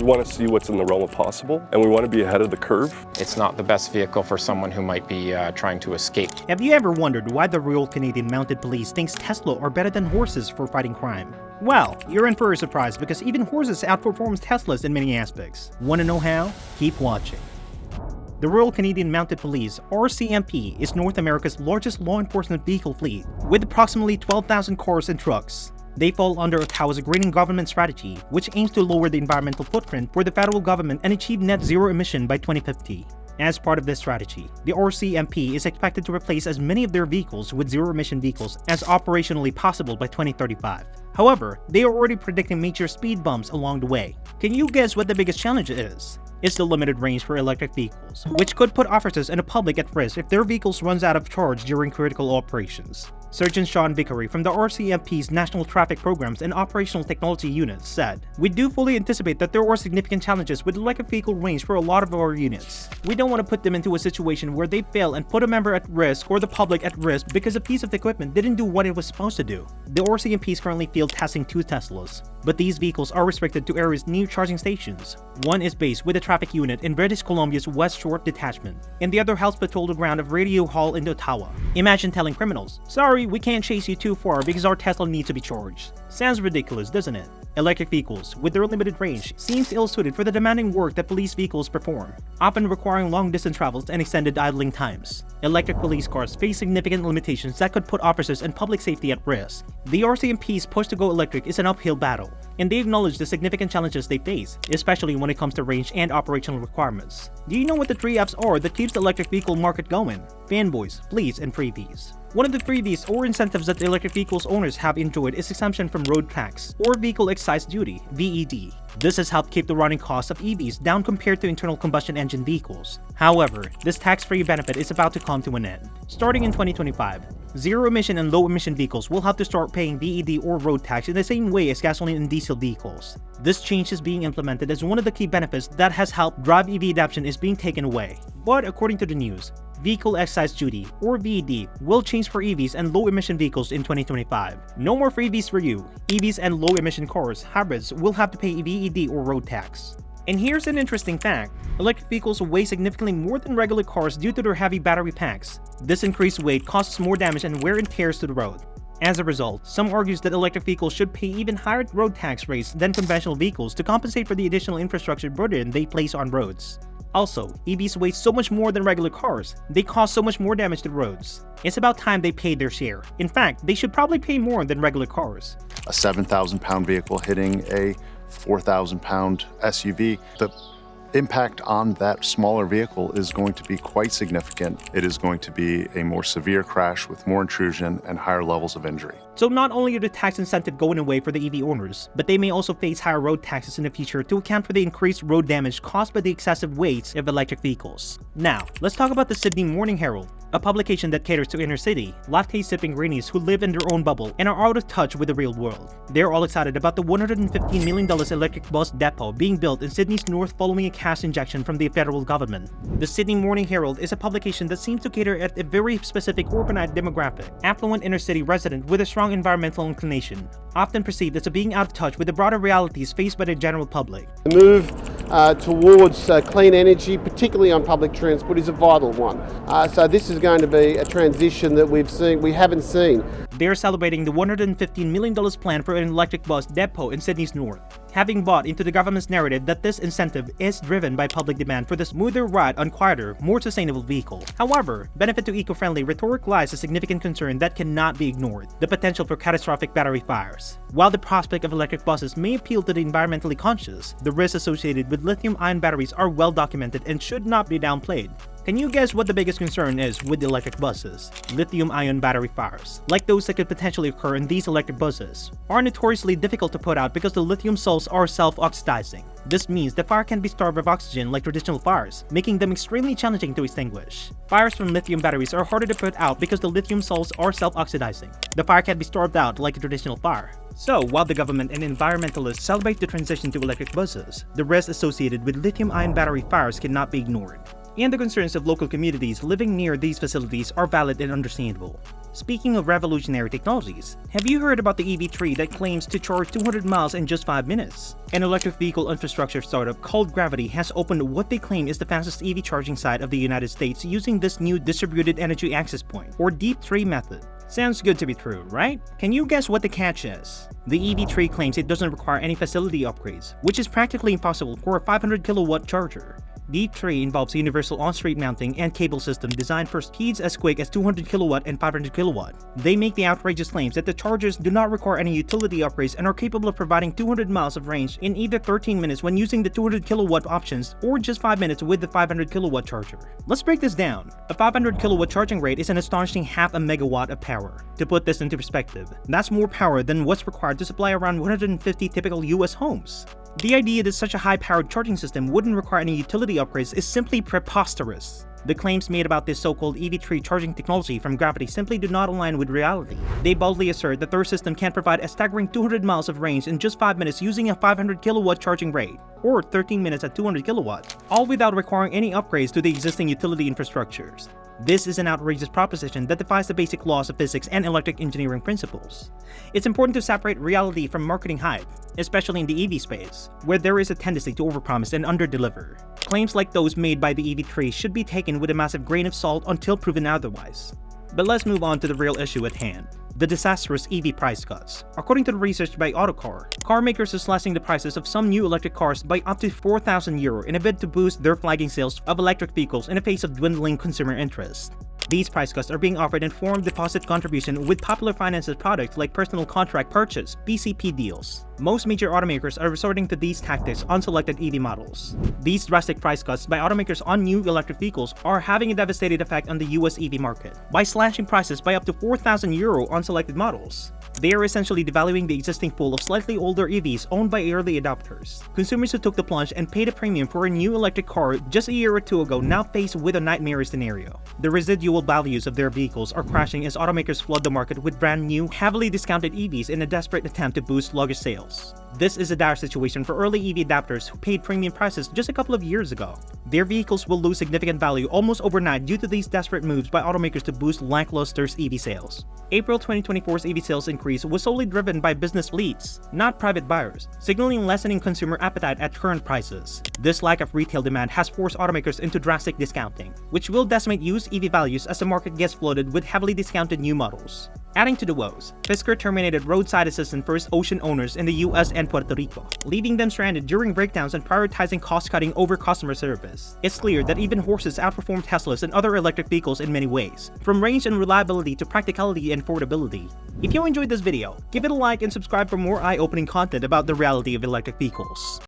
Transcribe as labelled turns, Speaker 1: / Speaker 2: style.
Speaker 1: We want to see what's in the realm of possible, and we want to be ahead of the curve.
Speaker 2: It's not the best vehicle for someone who might be trying to escape.
Speaker 3: Have you ever wondered why the Royal Canadian Mounted Police thinks Tesla are better than horses for fighting crime? Well, you're in for a surprise because Even Horses outperforms Teslas in many aspects. Want to know how? Keep watching. The Royal Canadian Mounted Police, RCMP, is North America's largest law enforcement vehicle fleet, with approximately 12,000 cars and trucks. They fall under Ottawa's greening government strategy, which aims to lower the environmental footprint for the federal government and achieve net zero emission by 2050. As part of this strategy, the RCMP is expected to replace as many of their vehicles with zero-emission vehicles as operationally possible by 2035. However, they are already predicting major speed bumps along the way. Can you guess what the biggest challenge is? It's the limited range for electric vehicles, which could put officers and the public at risk if their vehicles runs out of charge during critical operations. Sergeant Sean Vickery from the RCMP's National Traffic Programs and Operational Technology Unit said, "We do fully anticipate that there are significant challenges with electric vehicle range for a lot of our units. We don't want to put them into a situation where they fail and put a member at risk or the public at risk because a piece of equipment didn't do what it was supposed to do." The RCMP is currently field testing 2 Teslas, but these vehicles are restricted to areas near charging stations. One is based with a traffic unit in British Columbia's West Shore Detachment, and the other helps patrol the ground of Radio Hall in Ottawa. Imagine telling criminals, "Sorry, we can't chase you too far because our Tesla needs to be charged." Sounds ridiculous, doesn't it? Electric vehicles, with their limited range, seems ill-suited for the demanding work that police vehicles perform, often requiring long-distance travels and extended idling times. Electric police cars face significant limitations that could put officers and public safety at risk. The RCMP's push to go electric is an uphill battle, and they acknowledge the significant challenges they face, especially when it comes to range and operational requirements. Do you know what the 3 F's are that keeps the electric vehicle market going? Fanboys, fleets, and freebies. One of the freebies or incentives that the electric vehicles owners have enjoyed is exemption from road tax or vehicle excise duty (VED). This has helped keep the running costs of EVs down compared to internal combustion engine vehicles. However, this tax-free benefit is about to come to an end. Starting in 2025, zero-emission and low-emission vehicles will have to start paying VED or road tax in the same way as gasoline and diesel vehicles. This change is being implemented as one of the key benefits that has helped drive EV adoption is being taken away. But according to the news, Vehicle Excise Duty, or VED, will change for EVs and low-emission vehicles in 2025. No more freebies for you. EVs and low-emission cars, hybrids, will have to pay VED or road tax. And here's an interesting fact. Electric vehicles weigh significantly more than regular cars due to their heavy battery packs. This increased weight causes more damage and wear and tears to the road. As a result, some argues that electric vehicles should pay even higher road tax rates than conventional vehicles to compensate for the additional infrastructure burden they place on roads. Also, EVs weigh so much more than regular cars, they cause so much more damage to roads. It's about time they paid their share. In fact, they should probably pay more than regular cars.
Speaker 4: A 7,000-pound vehicle hitting a 4,000-pound SUV, the impact on that smaller vehicle is going to be quite significant. It is going to be a more severe crash with more intrusion and higher levels of injury.
Speaker 3: So not only are the tax incentive going away for the EV owners, but they may also face higher road taxes in the future to account for the increased road damage caused by the excessive weights of electric vehicles. Now, let's talk about the Sydney Morning Herald, a publication that caters to inner-city, latte-sipping greenies who live in their own bubble and are out of touch with the real world. They're all excited about the $115 million electric bus depot being built in Sydney's north following a cash injection from the federal government. The Sydney Morning Herald is a publication that seems to cater at a very specific urbanite demographic, affluent inner-city resident with a strong environmental inclination, often perceived as being out of touch with the broader realities faced by the general public.
Speaker 5: The move towards clean energy, particularly on public transport, is a vital one. So this is going to be a transition that we haven't seen.
Speaker 3: They're celebrating the $115 million plan for an electric bus depot in Sydney's north, having bought into the government's narrative that this incentive is driven by public demand for the smoother ride on quieter, more sustainable vehicle. However, benefit to eco-friendly rhetoric lies a significant concern that cannot be ignored: the potential for catastrophic battery fires. While the prospect of electric buses may appeal to the environmentally conscious, the risks associated with lithium-ion batteries are well documented and should not be downplayed. Can you guess what the biggest concern is with electric buses? Lithium-ion battery fires, like those that could potentially occur in these electric buses, are notoriously difficult to put out because the lithium salts are self-oxidizing. This means the fire can be starved of oxygen like traditional fires, making them extremely challenging to extinguish. Fires from lithium batteries are harder to put out because the lithium salts are self-oxidizing. The fire can be starved out like a traditional fire. So, while the government and environmentalists celebrate the transition to electric buses, the risks associated with lithium-ion battery fires cannot be ignored. And the concerns of local communities living near these facilities are valid and understandable. Speaking of revolutionary technologies, have you heard about the EV tree that claims to charge 200 miles in just 5 minutes? An electric vehicle infrastructure startup called Gravity has opened what they claim is the fastest EV charging site of the United States using this new distributed energy access point, or deep tree method. Sounds good to be true, right? Can you guess what the catch is? The EV tree claims it doesn't require any facility upgrades, which is practically impossible for a 500 kilowatt charger. Deep tree involves universal on-street mounting and cable system designed for speeds as quick as 200 kilowatt and 500 kilowatt. They make the outrageous claims that the chargers do not require any utility upgrades and are capable of providing 200 miles of range in either 13 minutes when using the 200 kilowatt options or just 5 minutes with the 500 kilowatt charger. Let's break this down. A 500 kilowatt charging rate is an astonishing half a megawatt of power. To put this into perspective, that's more power than what's required to supply around 150 typical US homes. The idea that such a high-powered charging system wouldn't require any utility upgrades is simply preposterous. The claims made about this so-called EV tree charging technology from Gravity simply do not align with reality. They boldly assert that their system can provide a staggering 200 miles of range in just 5 minutes using a 500 kilowatt charging rate, or 13 minutes at 200 kilowatt, all without requiring any upgrades to the existing utility infrastructures. This is an outrageous proposition that defies the basic laws of physics and electric engineering principles. It's important to separate reality from marketing hype, especially in the EV space, where there is a tendency to overpromise and underdeliver. Claims like those made by the EV tree should be taken with a massive grain of salt until proven otherwise. But let's move on to the real issue at hand. The disastrous EV price cuts. According to the research by Autocar, car makers are slashing the prices of some new electric cars by up to €4,000 in a bid to boost their flagging sales of electric vehicles in the face of dwindling consumer interest. These price cuts are being offered in form of deposit contribution with popular finances products like personal contract purchase (PCP) deals. Most major automakers are resorting to these tactics on selected EV models. These drastic price cuts by automakers on new electric vehicles are having a devastating effect on the US EV market by slashing prices by up to €4,000 on selected models. They are essentially devaluing the existing pool of slightly older EVs owned by early adopters. Consumers who took the plunge and paid a premium for a new electric car just a year or two ago now face with a nightmare scenario. The residual values of their vehicles are crashing as automakers flood the market with brand new, heavily discounted EVs in a desperate attempt to boost sluggish sales. This is a dire situation for early EV adopters who paid premium prices just a couple of years ago. Their vehicles will lose significant value almost overnight due to these desperate moves by automakers to boost lackluster EV sales. April 2024's EV sales increase was solely driven by business fleets, not private buyers, signaling lessening consumer appetite at current prices. This lack of retail demand has forced automakers into drastic discounting, which will decimate used EV values as the market gets flooded with heavily discounted new models. Adding to the woes, Fisker terminated roadside assistance for its Ocean owners in the US and Puerto Rico, leaving them stranded during breakdowns and prioritizing cost-cutting over customer service. It's clear that Even Horses outperform Teslas and other electric vehicles in many ways, from range and reliability to practicality and affordability. If you enjoyed this video, give it a like and subscribe for more eye-opening content about the reality of electric vehicles.